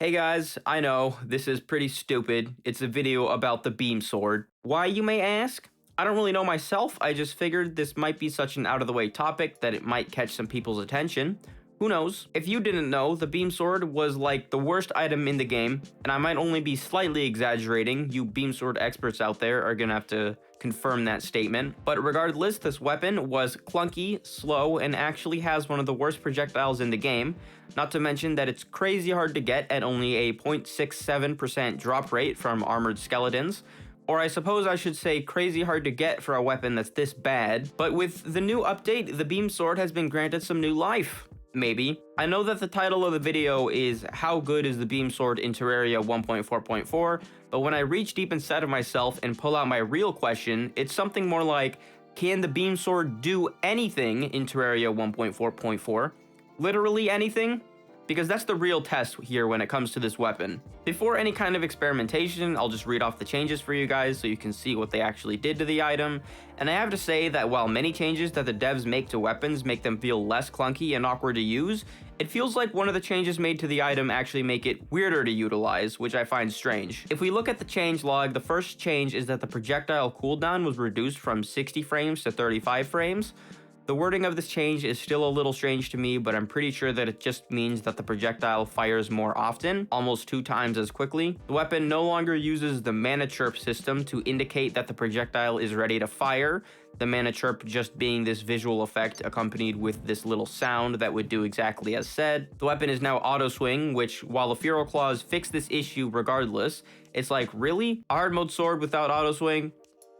Hey guys, I know, this is pretty stupid. It's a video about the beam sword. Why, you may ask? I don't really know myself, I just figured this might be such an out-of-the-way topic that it might catch some people's attention. Who knows? If you didn't know, the beam sword was like the worst item in the game, and I might only be slightly exaggerating. You beam sword experts out there are gonna have to confirm that statement. But regardless, this weapon was clunky, slow, and actually has one of the worst projectiles in the game. Not to mention that it's crazy hard to get at only a 0.67% drop rate from armored skeletons. Or I suppose I should say crazy hard to get for a weapon that's this bad. But with the new update, the beam sword has been granted some new life. Maybe. I know that the title of the video is How Good is the Beam Sword in Terraria 1.4.4, but when I reach deep inside of myself and pull out my real question, it's something more like, can the beam sword do anything in Terraria 1.4.4? Literally anything? Because that's the real test here when it comes to this weapon. Before any kind of experimentation, I'll just read off the changes for you guys so you can see what they actually did to the item. And I have to say that while many changes that the devs make to weapons make them feel less clunky and awkward to use, it feels like one of the changes made to the item actually make it weirder to utilize, which I find strange. If we look at the change log, the first change is that the projectile cooldown was reduced from 60 frames to 35 frames. The wording of this change is still a little strange to me, but I'm pretty sure that it just means that the projectile fires more often, almost 2 times as quickly. The weapon no longer uses the mana chirp system to indicate that the projectile is ready to fire, the mana chirp just being this visual effect accompanied with this little sound that would do exactly as said. The weapon is now auto swing, which, while the Feral Claws fix this issue regardless, it's like, really? A hard mode sword without auto swing?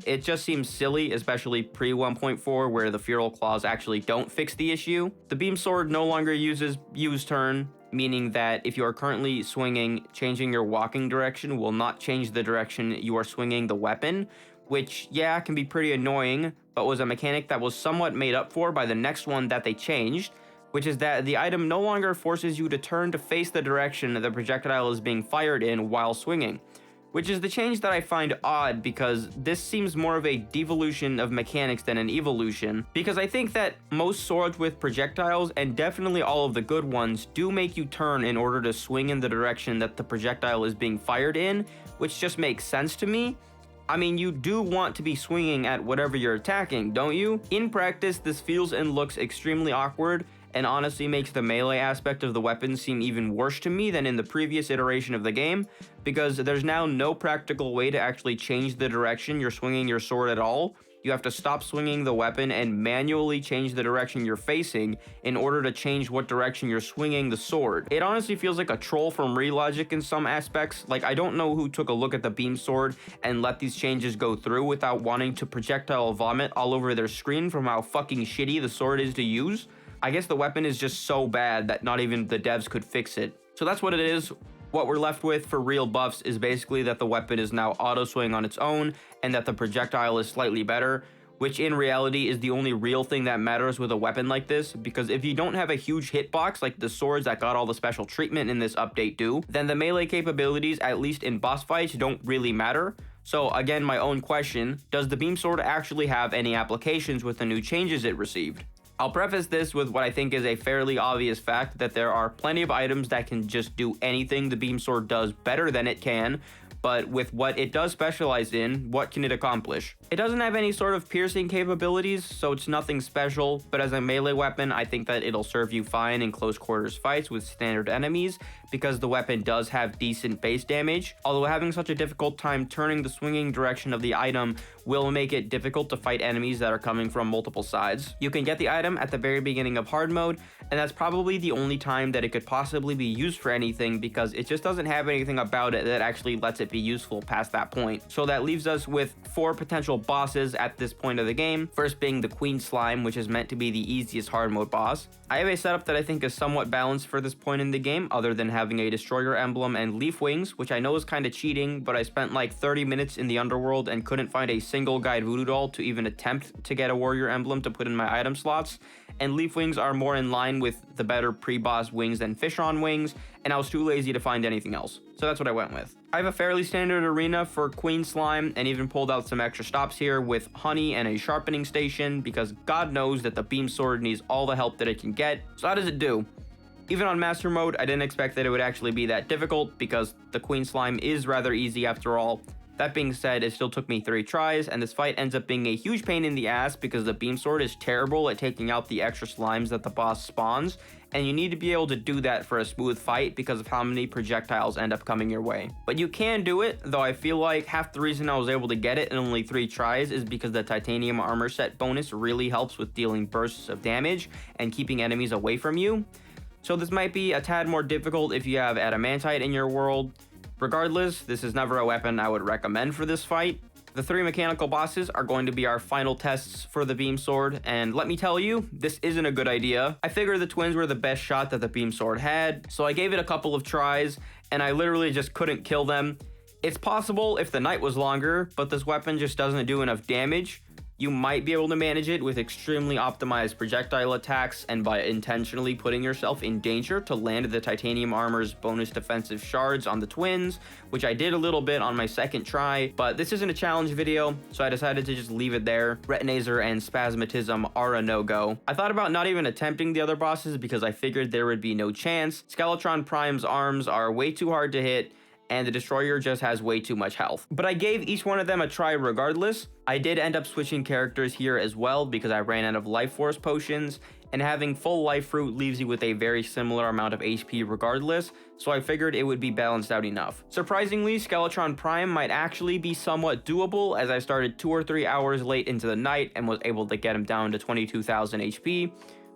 It just seems silly, especially pre 1.4 where the Feral Claws actually don't fix the issue. The beam sword no longer uses use turn, meaning that if you are currently swinging, changing your walking direction will not change the direction you are swinging the weapon, which, yeah, can be pretty annoying, but was a mechanic that was somewhat made up for by the next one that they changed, which is that the item no longer forces you to turn to face the direction the projectile is being fired in while swinging. Which is the change that I find odd because this seems more of a devolution of mechanics than an evolution, because I think that most swords with projectiles, and definitely all of the good ones, do make you turn in order to swing in the direction that the projectile is being fired in, which just makes sense to me. I mean, you do want to be swinging at whatever you're attacking, don't you? In practice, this feels and looks extremely awkward, and honestly makes the melee aspect of the weapon seem even worse to me than in the previous iteration of the game, because there's now no practical way to actually change the direction you're swinging your sword at all. You have to stop swinging the weapon and manually change the direction you're facing in order to change what direction you're swinging the sword. It honestly feels like a troll from Relogic in some aspects. Like, I don't know who took a look at the beam sword and let these changes go through without wanting to projectile vomit all over their screen from how fucking shitty the sword is to use. I guess the weapon is just so bad that not even the devs could fix it. So that's what it is. What we're left with for real buffs is basically that the weapon is now auto swing on its own and that the projectile is slightly better, which in reality is the only real thing that matters with a weapon like this, because if you don't have a huge hitbox like the swords that got all the special treatment in this update do, then the melee capabilities, at least in boss fights, don't really matter. So again, my own question, does the beam sword actually have any applications with the new changes it received? I'll preface this with what I think is a fairly obvious fact that there are plenty of items that can just do anything the beam sword does better than it can, but with what it does specialize in, what can it accomplish? It doesn't have any sort of piercing capabilities, so it's nothing special, but as a melee weapon, I think that it'll serve you fine in close quarters fights with standard enemies, because the weapon does have decent base damage, although having such a difficult time turning the swinging direction of the item will make it difficult to fight enemies that are coming from multiple sides. You can get the item at the very beginning of hard mode, and that's probably the only time that it could possibly be used for anything, because it just doesn't have anything about it that actually lets it be useful past that point. So that leaves us with 4 potential bosses at this point of the game, first being the Queen Slime, which is meant to be the easiest hard mode boss. I have a setup that I think is somewhat balanced for this point in the game, other than having a Destroyer emblem and Leaf Wings, which I know is kind of cheating, but I spent like 30 minutes in the underworld and couldn't find a single guide voodoo doll to even attempt to get a warrior emblem to put in my item slots, and Leaf Wings are more in line with the better pre-boss wings than Fishon Wings, and I was too lazy to find anything else, so that's what I went with. I have a fairly standard arena for Queen Slime, and even pulled out some extra stops here with honey and a sharpening station, because God knows that the beam sword needs all the help that it can get. So how does it do? Even on Master Mode, I didn't expect that it would actually be that difficult because the Queen Slime is rather easy after all. That being said, it still took me 3 tries, and this fight ends up being a huge pain in the ass because the Beam Sword is terrible at taking out the extra slimes that the boss spawns, and you need to be able to do that for a smooth fight because of how many projectiles end up coming your way. But you can do it, though I feel like half the reason I was able to get it in only 3 tries is because the titanium armor set bonus really helps with dealing bursts of damage and keeping enemies away from you. So this might be a tad more difficult if you have adamantite in your world. Regardless, this is never a weapon I would recommend for this fight. The 3 mechanical bosses are going to be our final tests for the Beam Sword, and let me tell you, this isn't a good idea. I figured the twins were the best shot that the Beam Sword had, so I gave it a couple of tries, and I literally just couldn't kill them. It's possible if the night was longer, but this weapon just doesn't do enough damage. You might be able to manage it with extremely optimized projectile attacks and by intentionally putting yourself in danger to land the titanium armor's bonus defensive shards on the twins, which I did a little bit on my second try, but this isn't a challenge video, so I decided to just leave it there. Retinazer and Spasmatism are a no-go. I thought about not even attempting the other bosses because I figured there would be no chance. Skeletron Prime's arms are way too hard to hit, and the Destroyer just has way too much health. But I gave each one of them a try regardless. I did end up switching characters here as well because I ran out of life force potions, and having full life fruit leaves you with a very similar amount of HP regardless, so I figured it would be balanced out enough. Surprisingly, Skeletron Prime might actually be somewhat doable as I started 2 or 3 hours late into the night and was able to get him down to 22,000 HP.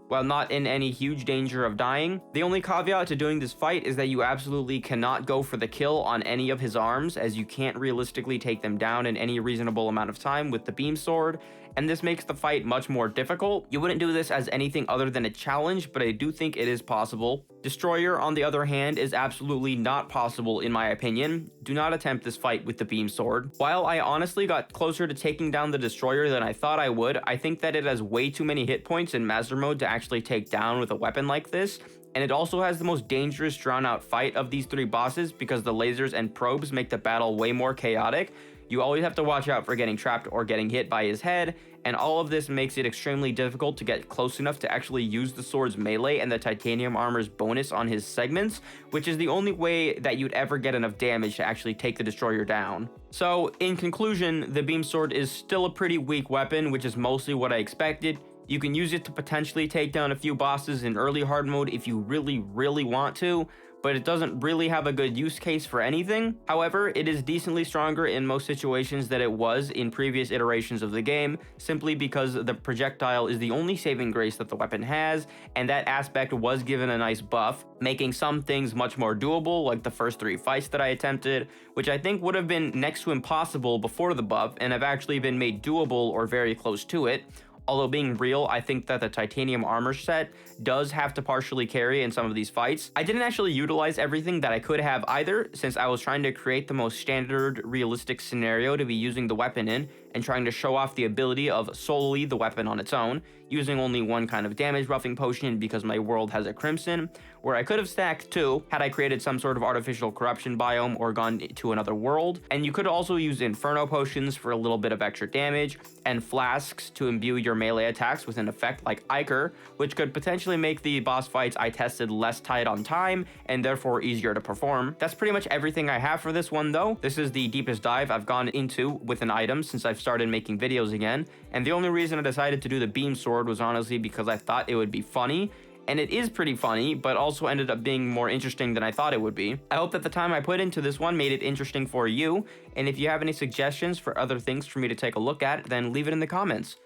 While not in any huge danger of dying. The only caveat to doing this fight is that you absolutely cannot go for the kill on any of his arms, as you can't realistically take them down in any reasonable amount of time with the Beam Sword, and this makes the fight much more difficult. You wouldn't do this as anything other than a challenge, but I do think it is possible. Destroyer, on the other hand, is absolutely not possible in my opinion. Do not attempt this fight with the Beam Sword. While I honestly got closer to taking down the Destroyer than I thought I would, I think that it has way too many hit points in Master Mode to actually take down with a weapon like this, and it also has the most dangerous drawn out fight of these 3 bosses because the lasers and probes make the battle way more chaotic. You always have to watch out for getting trapped or getting hit by his head, and all of this makes it extremely difficult to get close enough to actually use the sword's melee and the titanium armor's bonus on his segments, which is the only way that you'd ever get enough damage to actually take the Destroyer down. So, in conclusion, the Beam Sword is still a pretty weak weapon, which is mostly what I expected. You can use it to potentially take down a few bosses in early hard mode if you really want to, but it doesn't really have a good use case for anything. However, it is decently stronger in most situations than it was in previous iterations of the game, simply because the projectile is the only saving grace that the weapon has, and that aspect was given a nice buff, making some things much more doable, like the first 3 fights that I attempted, which I think would have been next to impossible before the buff, and have actually been made doable or very close to it. Although being real, I think that the titanium armor set does have to partially carry in some of these fights. I didn't actually utilize everything that I could have either, since I was trying to create the most standard, realistic scenario to be using the weapon in, and trying to show off the ability of solely the weapon on its own, using only one kind of damage buffing potion because my world has a crimson, where I could have stacked 2 had I created some sort of artificial corruption biome or gone to another world. And you could also use inferno potions for a little bit of extra damage, and flasks to imbue your melee attacks with an effect like Iker, which could potentially make the boss fights I tested less tight on time and therefore easier to perform. That's pretty much everything I have for this one though. This is the deepest dive I've gone into with an item since I've started making videos again, and the only reason I decided to do the Beam Sword was honestly because I thought it would be funny, and it is pretty funny, but also ended up being more interesting than I thought it would be. I hope that the time I put into this one made it interesting for you, and if you have any suggestions for other things for me to take a look at, then leave it in the comments.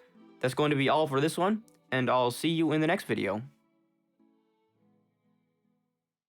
That's going to be all for this one, and I'll see you in the next video.